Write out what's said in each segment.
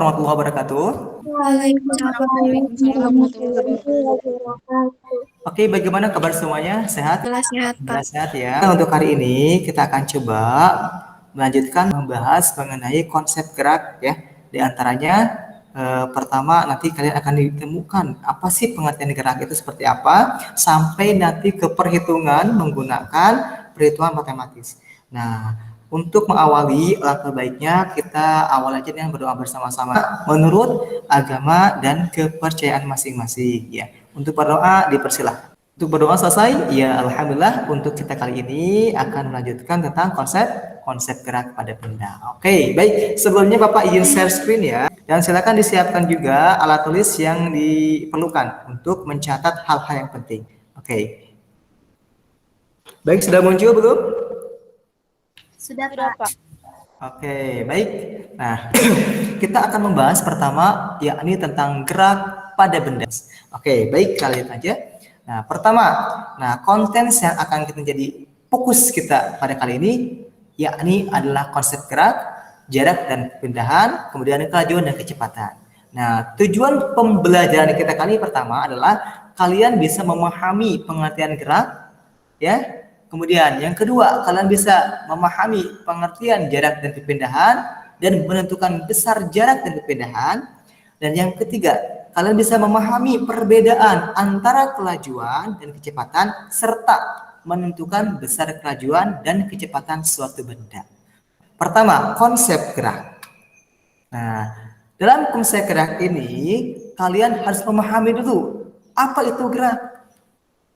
warahmatullahi wabarakatuh. Waalaikumsalam warahmatullahi wabarakatuh. Oke, bagaimana kabar semuanya? Sehat? Sehat, Pak. Sehat ya. Nah, untuk hari ini kita akan coba melanjutkan membahas mengenai konsep gerak ya. Di antaranya pertama nanti kalian akan ditemukan apa sih pengertian gerak itu seperti apa sampai nanti ke perhitungan menggunakan perhitungan matematis. Nah, untuk mengawali, alangkah baiknya kita awal aja dengan berdoa bersama-sama menurut agama dan kepercayaan masing-masing ya. Untuk berdoa dipersilahkan. Untuk berdoa selesai, ya alhamdulillah untuk kita kali ini akan melanjutkan tentang konsep gerak pada benda. Oke, baik. Sebelumnya Bapak izin share screen ya. Dan silakan disiapkan juga alat tulis yang diperlukan untuk mencatat hal-hal yang penting. Oke. Baik, sudah muncul belum? Sudah, Pak. Oke, baik. Nah, kita akan membahas pertama yakni tentang gerak pada benda. Oke, baik, kalian aja. Nah, pertama, konten yang akan kita jadi fokus kita pada kali ini yakni adalah konsep gerak, jarak dan perpindahan, kemudian kelajuan dan kecepatan. Nah, tujuan pembelajaran kita kali pertama adalah kalian bisa memahami pengertian gerak, ya. Kemudian yang kedua, kalian bisa memahami pengertian jarak dan perpindahan dan menentukan besar jarak dan perpindahan. Dan yang ketiga, kalian bisa memahami perbedaan antara kelajuan dan kecepatan serta menentukan besar kelajuan dan kecepatan suatu benda. Pertama, konsep gerak. Nah, dalam konsep gerak ini kalian harus memahami dulu apa itu gerak.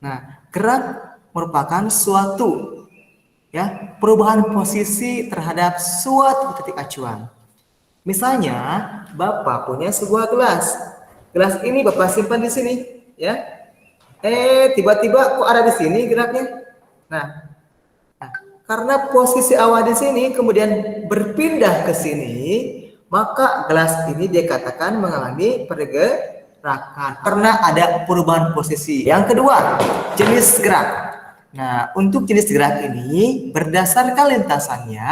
Nah, gerak merupakan suatu perubahan posisi terhadap suatu titik acuan. Misalnya, Bapak punya sebuah gelas. Gelas ini Bapak simpan di sini, ya. Tiba-tiba kok ada di sini geraknya? Nah, karena posisi awal di sini kemudian berpindah ke sini, maka gelas ini dikatakan mengalami pergerakan karena ada perubahan posisi. Yang kedua, jenis gerak. Nah, untuk jenis gerak ini berdasarkan lintasannya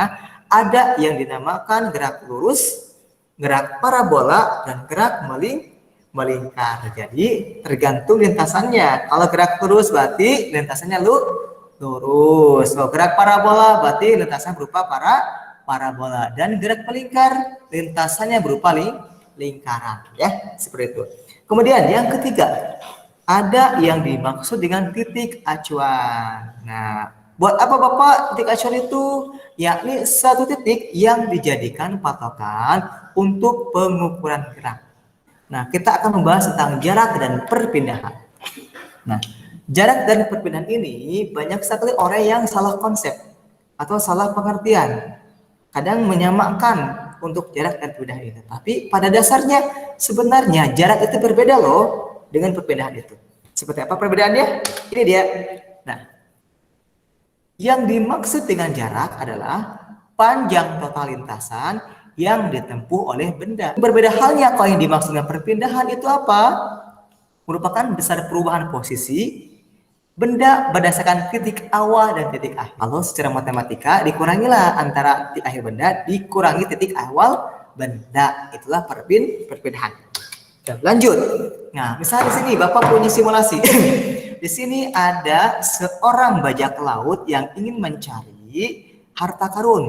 ada yang dinamakan gerak lurus, gerak parabola, dan gerak melingkar. Jadi tergantung lintasannya. Kalau gerak lurus berarti lintasannya lurus. Kalau gerak parabola berarti lintasannya berupa parabola, dan gerak melingkar lintasannya berupa lingkaran, ya, seperti itu. Kemudian yang ketiga, ada yang dimaksud dengan titik acuan. Nah, buat apa Bapak titik acuan itu? Yakni satu titik yang dijadikan patokan untuk pengukuran gerak. Nah, kita akan membahas tentang jarak dan perpindahan. Nah, jarak dan perpindahan ini banyak sekali orang yang salah konsep atau salah pengertian. Kadang menyamakan untuk jarak dan perpindahan itu. Tapi pada dasarnya sebenarnya jarak itu berbeda loh dengan perpindahan itu. Seperti apa perbedaannya? Ini dia. Nah, yang dimaksud dengan jarak adalah panjang total lintasan yang ditempuh oleh benda. Berbeda halnya kalau yang dimaksud dengan perpindahan itu apa? Merupakan besar perubahan posisi benda berdasarkan titik awal dan titik akhir. Kalau secara matematika dikurangilah antara titik akhir benda dikurangi titik awal benda. Itulah perpindahan. Dan lanjut. Nah, misalnya di sini Bapak punya simulasi. Di sini ada seorang bajak laut yang ingin mencari harta karun.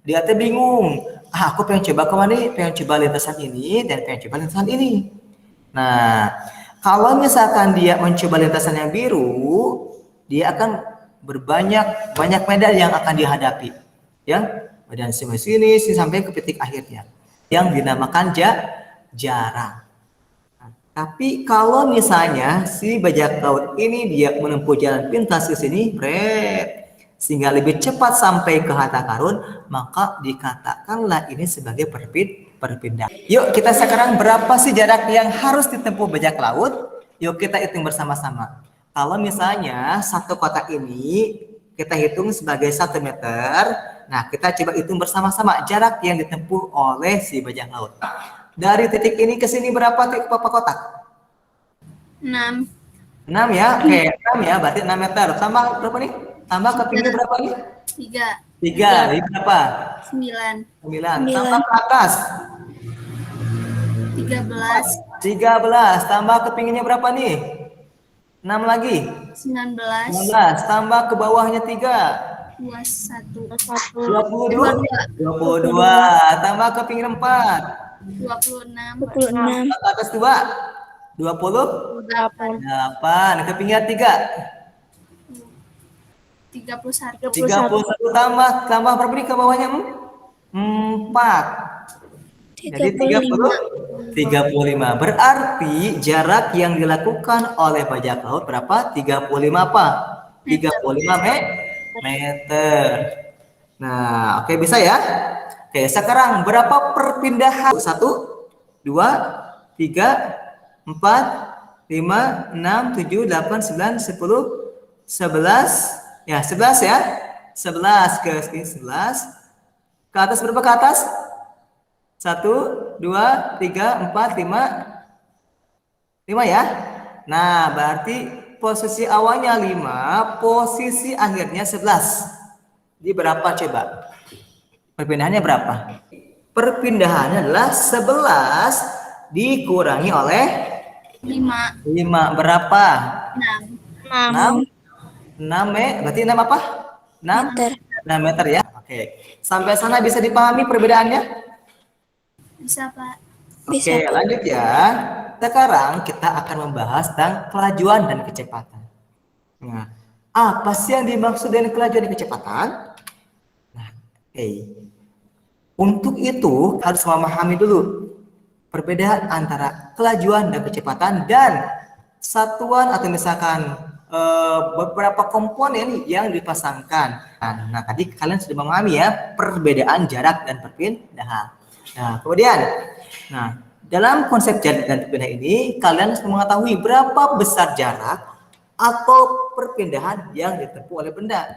Dia tuh bingung. Aku pengen coba kemana nih? Pengen coba lintasan ini dan pengen coba lintasan ini. Nah, kalau misalkan dia mencoba lintasan yang biru, dia akan banyak medan yang akan dihadapi. Ya, medan sini sampai ke titik akhirnya. Yang dinamakan jarak. Nah, tapi kalau misalnya si bajak laut ini dia menempuh jalan pintas ke sini, sehingga lebih cepat sampai ke harta karun, maka dikatakanlah ini sebagai perpindahan. Yuk kita sekarang berapa sih jarak yang harus ditempuh bajak laut? Yuk kita hitung bersama-sama. Kalau misalnya satu kotak ini kita hitung sebagai 1 meter, nah kita coba hitung bersama-sama jarak yang ditempuh oleh si bajak laut. Dari titik ini ke sini berapa titik kotak? 6. 6 ya? Oke, 6 ya, berarti 6 meter. Tambah berapa nih? Tambah ke tinggi berapa nih? 3. 3, ini berapa? 9. 9. Tambah ke atas. 13, 13 tambah ke pinggirnya berapa nih? 6 lagi. 19, 19 tambah ke bawahnya 3. 21, 22. 22 tambah ke pinggir 4. 26, 26, Ke atas 2. 28 ke pinggir 3. 31, 31 tambah berapa nih ke bawahnya? 4. Jadi 35. Berarti jarak yang dilakukan oleh bajak laut berapa? 35 apa? 35 meter. Nah, oke bisa ya? Oke, sekarang berapa perpindahan? 1, 2, 3, 4, 5, 6, 7, 8, 9, 10, 11. Ya, 11 ya. 11 ke sini 11. Ke atas berapa ke atas? 1, 2, 3, 4, 5. 5 ya. Nah, berarti posisi awalnya 5, posisi akhirnya 11. Jadi berapa coba? Perpindahannya berapa? Perpindahannya adalah 11 dikurangi oleh 5, 5. Berapa? 6, 6. 6 berarti 6 apa? 6 meter. 6 meter ya. Oke. Sampai sana bisa dipahami perbedaannya? bisa Pak. Bisa, Oke, Pak. lanjut ya. Sekarang kita akan membahas tentang kelajuan dan kecepatan. Nah, apa sih yang dimaksud dengan kelajuan dan kecepatan? Nah, untuk itu harus memahami dulu perbedaan antara kelajuan dan kecepatan dan satuan atau misalkan beberapa komponen yang dipasangkan. Nah, tadi kalian sudah memahami ya perbedaan jarak dan perpindahan. Nah, kemudian, dalam konsep jarak dan perpindahan ini kalian harus mengetahui berapa besar jarak atau perpindahan yang ditempuh oleh benda,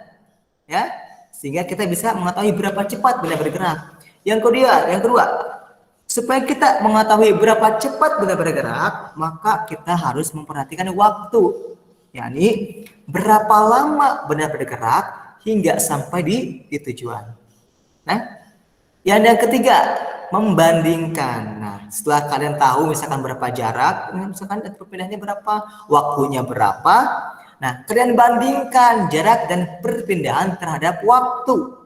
ya, sehingga kita bisa mengetahui berapa cepat benda bergerak. Yang kedua, supaya kita mengetahui berapa cepat benda bergerak, maka kita harus memperhatikan waktu, yakni berapa lama benda bergerak hingga sampai di tujuan. Nah, yang ketiga, membandingkan. Nah, setelah kalian tahu misalkan berapa jarak, misalkan perpindahannya berapa, waktunya berapa, nah kalian bandingkan jarak dan perpindahan terhadap waktu.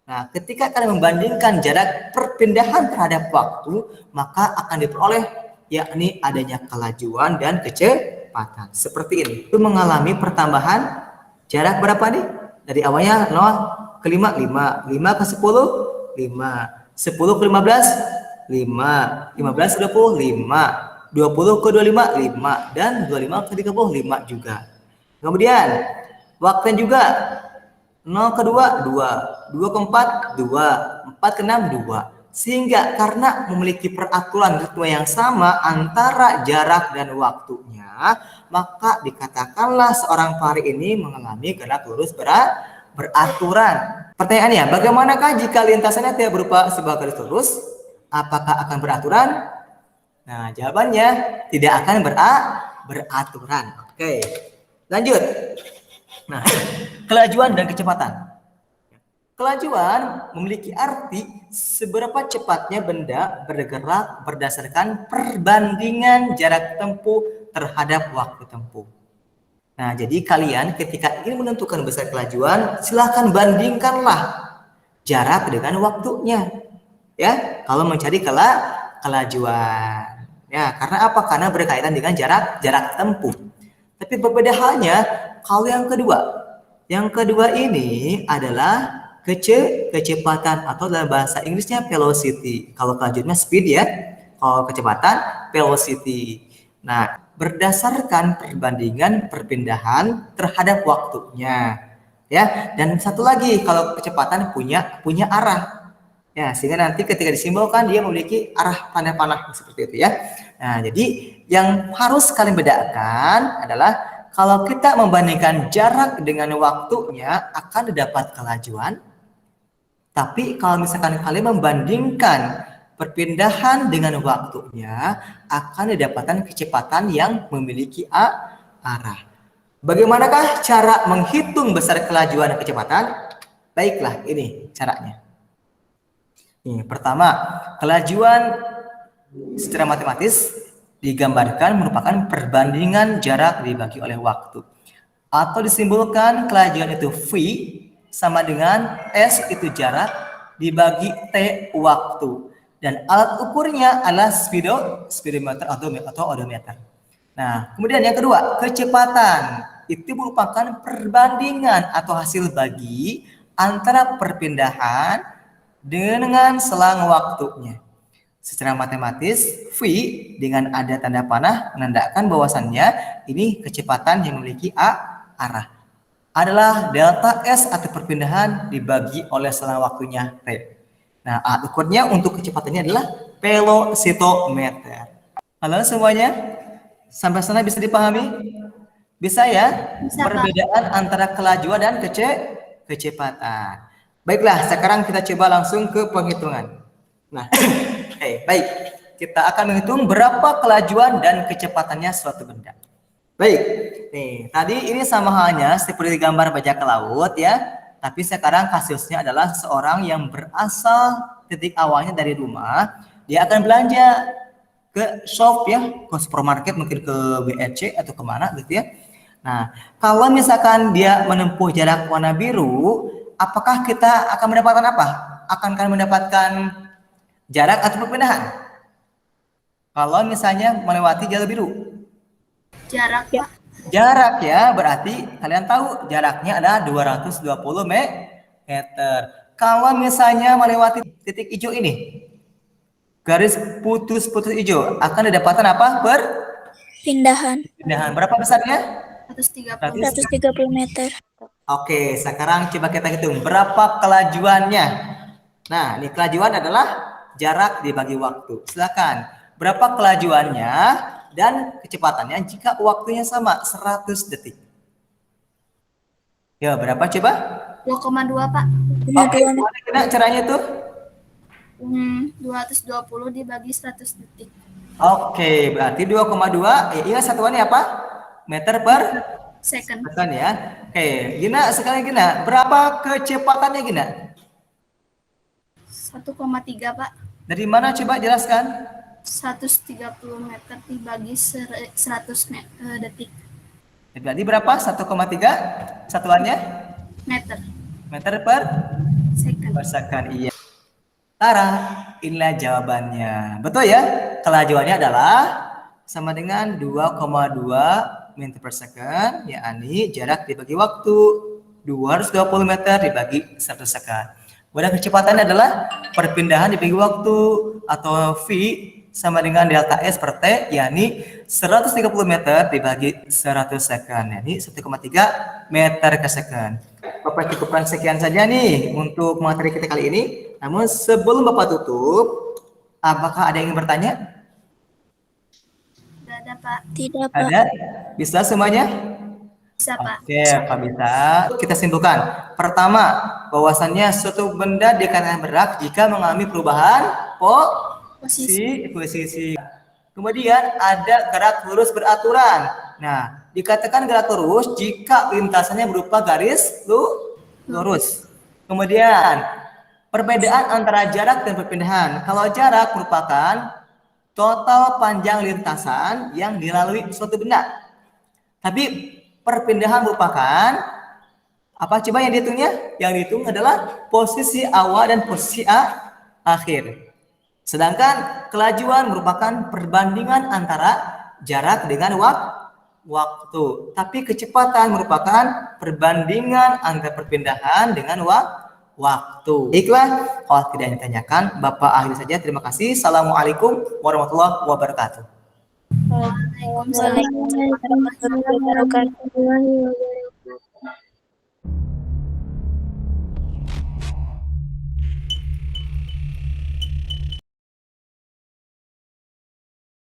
Nah, ketika kalian membandingkan jarak perpindahan terhadap waktu, maka akan diperoleh yakni adanya kelajuan dan kecepatan. Seperti ini. Itu mengalami pertambahan jarak berapa nih? Dari awalnya 0 ke 5, 5, 5 ke 10, 5, 10 ke 15, 5, 15 ke 20, 5, 20 ke 25, 5, dan 25 ke 30, 5 juga. Kemudian, waktunya juga 0 ke 2, 2, 2 ke 4, 2, 4 ke 6, 2. Sehingga karena memiliki peraturan ritme yang sama antara jarak dan waktunya, maka dikatakanlah seorang pari ini mengalami gerak lurus beraturan. Pertanyaannya, bagaimanakah jika lintasannya tidak berupa sebuah garis lurus? Apakah akan beraturan? Nah, jawabannya tidak akan beraturan. Oke, lanjut. Nah, kelajuan dan kecepatan. Kelajuan memiliki arti seberapa cepatnya benda bergerak berdasarkan perbandingan jarak tempuh terhadap waktu tempuh. Nah, jadi kalian ketika ingin menentukan besar kelajuan, silahkan bandingkanlah jarak dengan waktunya. Ya, kalau mencari kelajuan. Ya, karena apa? Karena berkaitan dengan jarak tempuh. Tapi berbeda halnya kalau yang kedua. Yang kedua ini adalah kecepatan atau dalam bahasa Inggrisnya velocity. Kalau kelajuannya speed ya. Kalau kecepatan velocity. Nah, berdasarkan perbandingan perpindahan terhadap waktunya. Ya, dan satu lagi kalau kecepatan punya arah. Ya, sehingga nanti ketika disimbolkan dia memiliki arah tanda panah seperti itu ya. Nah, jadi yang harus kalian bedakan adalah kalau kita membandingkan jarak dengan waktunya akan didapat kelajuan. Tapi kalau misalkan kalian membandingkan perpindahan dengan waktunya akan didapatkan kecepatan yang memiliki arah. Bagaimanakah cara menghitung besar kelajuan dan kecepatan? Baiklah, ini caranya. Ini pertama, kelajuan secara matematis digambarkan merupakan perbandingan jarak dibagi oleh waktu. Atau disimbolkan kelajuan itu V sama dengan S itu jarak dibagi T waktu. Dan alat ukurnya adalah speedometer atau odometer. Nah, kemudian yang kedua, kecepatan. Itu merupakan perbandingan atau hasil bagi antara perpindahan dengan selang waktunya. Secara matematis, V dengan ada tanda panah menandakan bahwasannya ini kecepatan yang memiliki arah. Adalah delta S atau perpindahan dibagi oleh selang waktunya T. Nah, alat ukurnya untuk kecepatannya adalah velocitometer. Halo semuanya? Sampai sana bisa dipahami? Bisa ya? Bisa, Pak. Perbedaan antara kelajuan dan kecepatan. Baiklah, sekarang kita coba langsung ke penghitungan. Nah, baik. Kita akan menghitung berapa kelajuan dan kecepatannya suatu benda. Baik, nih tadi ini sama halnya seperti gambar bajak laut ya. Tapi sekarang kasusnya adalah seorang yang berasal titik awalnya dari rumah, dia akan belanja ke shop ya, ke supermarket, mungkin ke BRC atau kemana gitu ya. Nah, kalau misalkan dia menempuh jarak warna biru, apakah kita akan mendapatkan apa? Akankah mendapatkan jarak atau perpindahan? Kalau misalnya melewati jalur biru, Jarak, Pak. jarak ya, berarti kalian tahu jaraknya ada 220 meter. Kalau misalnya melewati titik hijau ini, garis putus-putus hijau, akan didapatkan apa? Pindahan Perpindahan. Berapa besarnya? 130. 130 meter. Oke, sekarang coba kita hitung berapa kelajuannya. Nah, ini kelajuan adalah jarak dibagi waktu. Silakan. Berapa kelajuannya dan kecepatannya jika waktunya sama 100 detik? Ya, berapa coba? 2,2, Pak. Oke, gimana caranya tuh? 220 dibagi 100 detik. Oke, berarti 2,2. Ingat satuannya apa? Meter per Second. second ya. Oke, Gina, sekali Gina, berapa kecepatannya Gina? 1,3, Pak. Dari mana coba jelaskan? 130 meter dibagi 100 detik. Berarti berapa? 1,3 satuannya? Meter. Meter per Second. second. Iya. Tara, inilah jawabannya. Betul ya? Kelajuannya adalah sama dengan 2,2 meter per second, yakni jarak dibagi waktu 220 meter dibagi 1 second. Kemudian kecepatannya adalah perpindahan dibagi waktu atau V sama dengan delta S per T, yakni 130 meter dibagi 100 second, yakni 1,3 meter ke second. Bapak cukupkan sekian saja nih untuk materi kita kali ini. Namun sebelum Bapak tutup, apakah ada yang ingin bertanya? Tidak ada, Pak. Tidak, Pak. Ada? Bisa semuanya? Bisa, Pak. Oke, Pak bisa. Kita simpulkan. Pertama, bahwasannya suatu benda dikatakan bergerak jika mengalami perubahan posisi. Kemudian ada gerak lurus beraturan. Nah, dikatakan gerak lurus jika lintasannya berupa garis lurus. Kemudian perbedaan antara jarak dan perpindahan. Kalau jarak merupakan total panjang lintasan yang dilalui suatu benda. Tapi perpindahan merupakan apa coba yang dihitungnya? Yang dihitung adalah posisi awal dan posisi akhir. Sedangkan kelajuan merupakan perbandingan antara jarak dengan waktu. Tapi kecepatan merupakan perbandingan antara perpindahan dengan waktu. Baiklah, kalau tidak ditanyakan, Bapak akhiri saja. Terima kasih. Assalamualaikum warahmatullahi wabarakatuh. Waalaikumsalam. Waalaikumsalam warahmatullahi wabarakatuh.